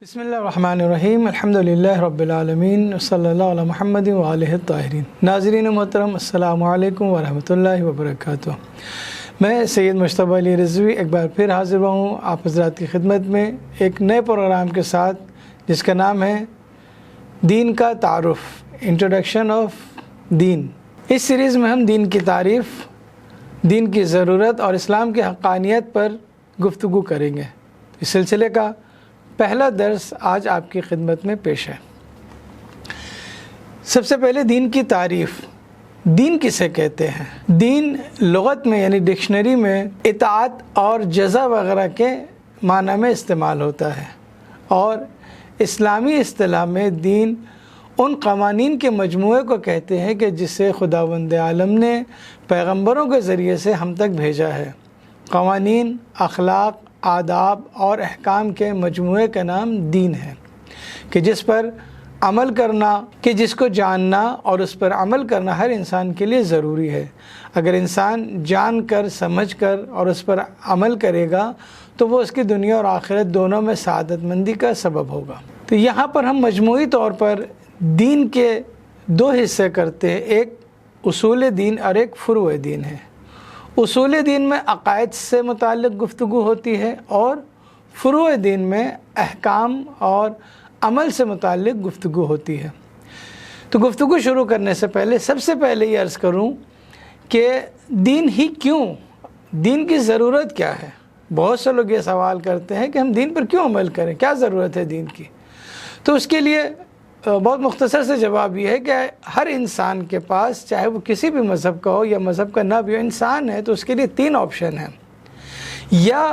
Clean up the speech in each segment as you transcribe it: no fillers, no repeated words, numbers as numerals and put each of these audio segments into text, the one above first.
بسم اللہ الرحمن الرحیم الحمدللہ رب العالمین صلی اللہ علیہ محمد وآلہ الطاہرین۔ ناظرین محترم، السلام علیکم ورحمۃ اللہ وبرکاتہ۔ میں سید مجتبیٰ علی رضوی ایک بار پھر حاضر ہوا ہوں آپ حضرات کی خدمت میں ایک نئے پروگرام کے ساتھ، جس کا نام ہے دین کا تعارف، انٹروڈکشن آف دین۔ اس سیریز میں ہم دین کی تعریف، دین کی ضرورت اور اسلام کی حقانیت پر گفتگو کریں گے۔ اس سلسلے کا پہلا درس آج آپ کی خدمت میں پیش ہے۔ سب سے پہلے دین کی تعریف۔ دین کسے کہتے ہیں؟ دین لغت میں یعنی ڈکشنری میں اطاعت اور جزا وغیرہ کے معنی میں استعمال ہوتا ہے، اور اسلامی اصطلاح میں دین ان قوانین کے مجموعے کو کہتے ہیں کہ جسے خداوند عالم نے پیغمبروں کے ذریعے سے ہم تک بھیجا ہے۔ قوانین، اخلاق، آداب اور احکام کے مجموعے کا نام دین ہے، کہ جس پر عمل کرنا، کہ جس کو جاننا اور اس پر عمل کرنا ہر انسان کے لیے ضروری ہے۔ اگر انسان جان کر، سمجھ کر اور اس پر عمل کرے گا تو وہ اس کی دنیا اور آخرت دونوں میں سعادت مندی کا سبب ہوگا۔ تو یہاں پر ہم مجموعی طور پر دین کے دو حصے کرتے ہیں، ایک اصول دین اور ایک فروع دین ہے۔ اصول دین میں عقائد سے متعلق گفتگو ہوتی ہے، اور فروع دین میں احکام اور عمل سے متعلق گفتگو ہوتی ہے۔ تو گفتگو شروع کرنے سے پہلے سب سے پہلے یہ عرض کروں کہ دین ہی کیوں؟ دین کی ضرورت کیا ہے؟ بہت سے لوگ یہ سوال کرتے ہیں کہ ہم دین پر کیوں عمل کریں، کیا ضرورت ہے دین کی؟ تو اس کے لیے بہت مختصر سے جواب یہ ہے کہ ہر انسان کے پاس، چاہے وہ کسی بھی مذہب کا ہو یا مذہب کا نہ بھی ہو، انسان ہے تو اس کے لیے تین آپشن ہیں۔ یا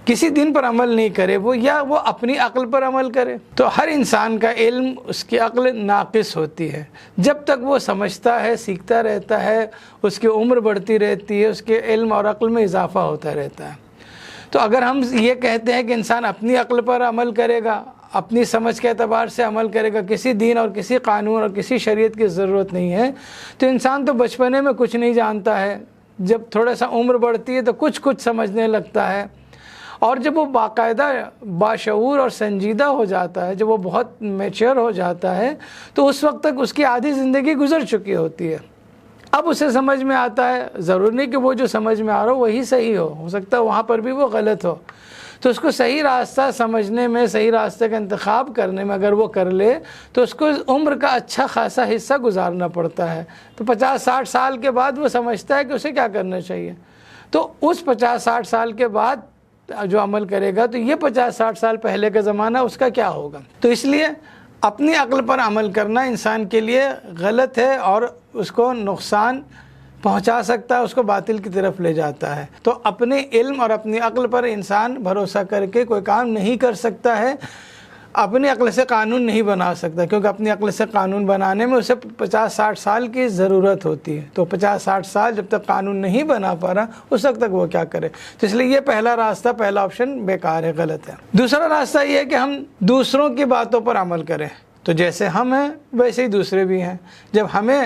کسی دین پر عمل نہیں کرے وہ، یا وہ اپنی عقل پر عمل کرے۔ تو ہر انسان کا علم، اس کی عقل ناقص ہوتی ہے۔ جب تک وہ سمجھتا ہے، سیکھتا رہتا ہے، اس کی عمر بڑھتی رہتی ہے، اس کے علم اور عقل میں اضافہ ہوتا رہتا ہے۔ تو اگر ہم یہ کہتے ہیں کہ انسان اپنی عقل پر عمل کرے گا، اپنی سمجھ کے اعتبار سے عمل کرے گا، کسی دین اور کسی قانون اور کسی شریعت کی ضرورت نہیں ہے، تو انسان تو بچپنے میں کچھ نہیں جانتا ہے، جب تھوڑا سا عمر بڑھتی ہے تو کچھ سمجھنے لگتا ہے، اور جب وہ باقاعدہ باشعور اور سنجیدہ ہو جاتا ہے، جب وہ بہت میچور ہو جاتا ہے، تو اس وقت تک اس کی آدھی زندگی گزر چکی ہوتی ہے۔ اب اسے سمجھ میں آتا ہے، ضروری نہیں کہ وہ جو سمجھ میں آ رہا ہو وہی صحیح ہو سکتا ہے وہاں پر بھی وہ غلط ہو، تو اس کو صحیح راستہ سمجھنے میں، صحیح راستے کا انتخاب کرنے میں اگر وہ کر لے تو اس کو عمر کا اچھا خاصا حصہ گزارنا پڑتا ہے۔ تو 50-60 سال کے بعد وہ سمجھتا ہے کہ اسے کیا کرنا چاہیے۔ تو اس 50-60 سال کے بعد جو عمل کرے گا، تو یہ 50-60 سال پہلے کا زمانہ اس کا کیا ہوگا؟ تو اس لیے اپنی عقل پر عمل کرنا انسان کے لیے غلط ہے، اور اس کو نقصان پہنچا سکتا ہے، اس کو باطل کی طرف لے جاتا ہے۔ تو اپنے علم اور اپنی عقل پر انسان بھروسہ کر کے کوئی کام نہیں کر سکتا ہے، اپنی عقل سے قانون نہیں بنا سکتا، کیونکہ اپنی عقل سے قانون بنانے میں اسے 50-60 سال کی ضرورت ہوتی ہے۔ تو 50-60 سال جب تک قانون نہیں بنا پا رہا، اس وقت تک وہ کیا کرے؟ تو اس لیے یہ پہلا راستہ، پہلا آپشن بیکار ہے، غلط ہے۔ دوسرا راستہ یہ ہے کہ ہم دوسروں کی باتوں پر عمل کریں۔ تو جیسے ہم ہیں ویسے ہی دوسرے بھی ہیں۔ جب ہمیں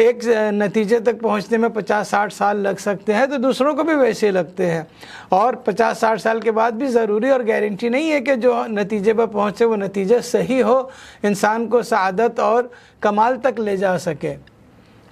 ایک نتیجے تک پہنچنے میں 50-60 سال لگ سکتے ہیں، تو دوسروں کو بھی ویسے ہی لگتے ہیں، اور 50-60 سال کے بعد بھی ضروری اور گارنٹی نہیں ہے کہ جو نتیجے پر پہنچے وہ نتیجہ صحیح ہو، انسان کو سعادت اور کمال تک لے جا سکے۔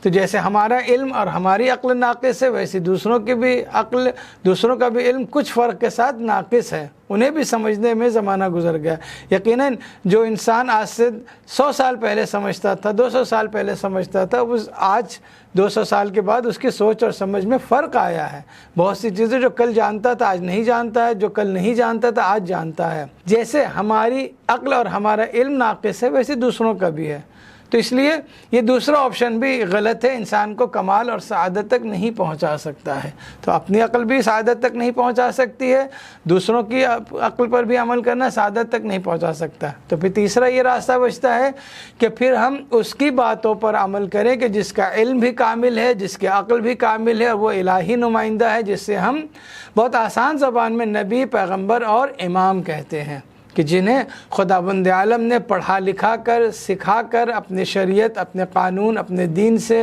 تو جیسے ہمارا علم اور ہماری عقل ناقص ہے، ویسے دوسروں کی بھی عقل، دوسروں کا بھی علم کچھ فرق کے ساتھ ناقص ہے، انہیں بھی سمجھنے میں زمانہ گزر گیا۔ یقیناً جو انسان آج سے 100 سال پہلے سمجھتا تھا، 200 سال پہلے سمجھتا تھا، وہ آج 200 سال کے بعد اس کی سوچ اور سمجھ میں فرق آیا ہے۔ بہت سی چیزیں جو کل جانتا تھا آج نہیں جانتا ہے، جو کل نہیں جانتا تھا آج جانتا ہے۔ جیسے ہماری عقل اور ہمارا علم ناقص ہے، ویسے دوسروں کا بھی ہے۔ تو اس لیے یہ دوسرا آپشن بھی غلط ہے، انسان کو کمال اور سعادت تک نہیں پہنچا سکتا ہے۔ تو اپنی عقل بھی سعادت تک نہیں پہنچا سکتی ہے، دوسروں کی عقل پر بھی عمل کرنا سعادت تک نہیں پہنچا سکتا۔ تو پھر تیسرا یہ راستہ بچتا ہے کہ پھر ہم اس کی باتوں پر عمل کریں کہ جس کا علم بھی کامل ہے، جس کی عقل بھی کامل ہے، اور وہ الہی نمائندہ ہے، جس سے ہم بہت آسان زبان میں نبی، پیغمبر اور امام کہتے ہیں، کہ جنہیں خداوند عالم نے پڑھا لکھا کر، سکھا کر، اپنے شریعت، اپنے قانون، اپنے دین سے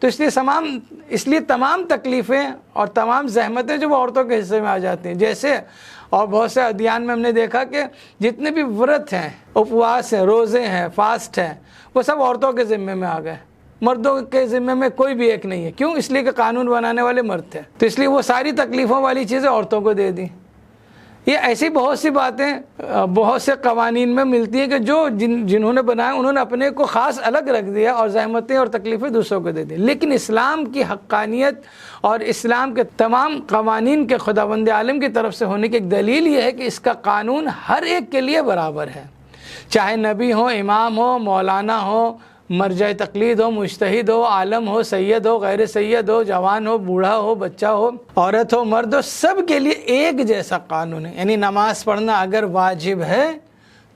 تو اس لیے تمام تکلیفیں اور تمام زحمتیں جو وہ عورتوں کے حصے میں آ جاتی ہیں. جیسے اور بہت سے ادیان میں ہم نے دیکھا کہ جتنے بھی ورت ہیں، اپواس ہیں، روزے ہیں، فاسٹ ہیں، وہ سب عورتوں کے ذمے میں آ گئے. مردوں کے ذمے میں کوئی بھی ایک نہیں ہے. کیوں؟ اس لیے کہ قانون بنانے والے مرد تھے، تو اس لیے وہ ساری تکلیفوں والی چیزیں عورتوں کو دے دیں. یہ ایسی بہت سی باتیں بہت سے قوانین میں ملتی ہیں کہ جو جنہوں نے بنایا انہوں نے اپنے کو خاص الگ رکھ دیا اور زحمتیں اور تکلیفیں دوسروں کو دے دی. لیکن اسلام کی حقانیت اور اسلام کے تمام قوانین کے خداوند عالم کی طرف سے ہونے کی ایک دلیل یہ ہے کہ اس کا قانون ہر ایک کے لیے برابر ہے، چاہے نبی ہو، امام ہو، مولانا ہو، مرجع تقلید ہو، مجتہد ہو، عالم ہو، سید ہو، غیر سید ہو، جوان ہو، بوڑھا ہو، بچہ ہو، عورت ہو، مرد ہو، سب کے لیے ایک جیسا قانون ہے. یعنی نماز پڑھنا اگر واجب ہے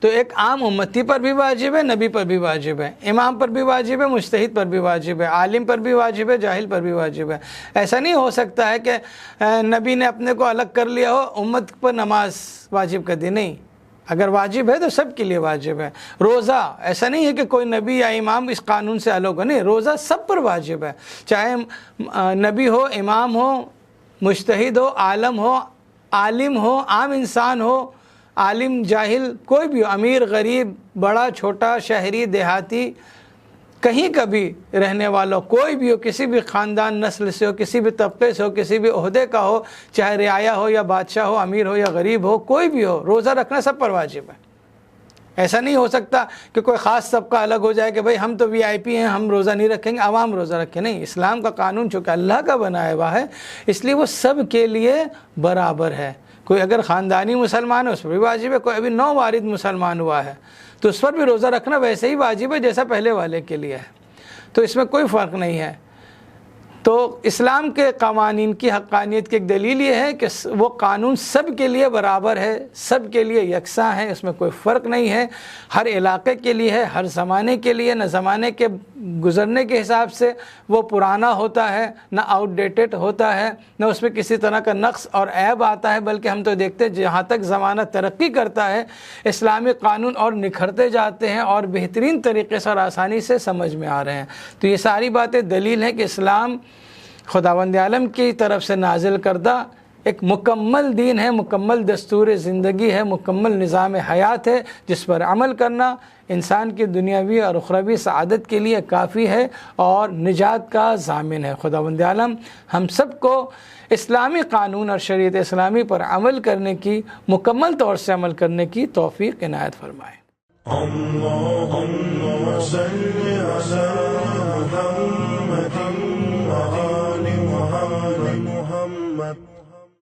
تو ایک عام امتی پر بھی واجب ہے، نبی پر بھی واجب ہے، امام پر بھی واجب ہے، مجتہد پر بھی واجب ہے، عالم پر بھی واجب ہے، جاہل پر بھی واجب ہے. ایسا نہیں ہو سکتا ہے کہ نبی نے اپنے کو الگ کر لیا ہو، امت پر نماز واجب کر دی. نہیں، اگر واجب ہے تو سب کے لیے واجب ہے. روزہ ایسا نہیں ہے کہ کوئی نبی یا امام اس قانون سے الگ ہو، نہیں، روزہ سب پر واجب ہے، چاہے نبی ہو، امام ہو، مجتہد ہو، عالم ہو، عالم ہو، عام انسان ہو، عالم جاہل کوئی بھی ہو، امیر غریب، بڑا چھوٹا، شہری دیہاتی، کہیں کا بھی رہنے والا کوئی بھی ہو، کسی بھی خاندان نسل سے ہو، کسی بھی طبقے سے ہو، کسی بھی عہدے کا ہو، چاہے رعایا ہو یا بادشاہ ہو، امیر ہو یا غریب ہو، کوئی بھی ہو، روزہ رکھنا سب پر واجب ہے. ایسا نہیں ہو سکتا کہ کوئی خاص طبقہ الگ ہو جائے کہ بھئی ہم تو VIP ہیں، ہم روزہ نہیں رکھیں گے، عوام روزہ رکھیں. نہیں، اسلام کا قانون چونکہ اللہ کا بنایا ہوا ہے اس لیے وہ سب کے لیے برابر ہے. کوئی اگر خاندانی مسلمان ہے اس پر بھی واجب ہے، کوئی ابھی نو وارد مسلمان ہوا ہے تو اس پر بھی روزہ رکھنا ویسے ہی واجب ہے جیسا پہلے والے کے لیے ہے. تو اس میں کوئی فرق نہیں ہے. تو اسلام کے قوانین کی حقانیت کی ایک دلیل یہ ہے کہ وہ قانون سب کے لیے برابر ہے، سب کے لیے یکساں ہے، اس میں کوئی فرق نہیں ہے. ہر علاقے کے لیے ہے، ہر زمانے کے لیے، نہ زمانے کے گزرنے کے حساب سے وہ پرانا ہوتا ہے، نہ آؤٹ ڈیٹڈ ہوتا ہے، نہ اس میں کسی طرح کا نقص اور عیب آتا ہے. بلکہ ہم تو دیکھتے ہیں جہاں تک زمانہ ترقی کرتا ہے اسلامی قانون اور نکھرتے جاتے ہیں اور بہترین طریقے سے اور آسانی سے سمجھ میں آ رہے ہیں. تو یہ ساری باتیں دلیل ہیں کہ اسلام خداوند عالم کی طرف سے نازل کردہ ایک مکمل دین ہے، مکمل دستور زندگی ہے، مکمل نظام حیات ہے جس پر عمل کرنا انسان کی دنیاوی اور اخروی سعادت کے لیے کافی ہے اور نجات کا ضامن ہے. خداوند عالم ہم سب کو اسلامی قانون اور شریعت اسلامی پر عمل کرنے کی، مکمل طور سے عمل کرنے کی توفیق عنایت فرمائے. اللہم صل علی محمد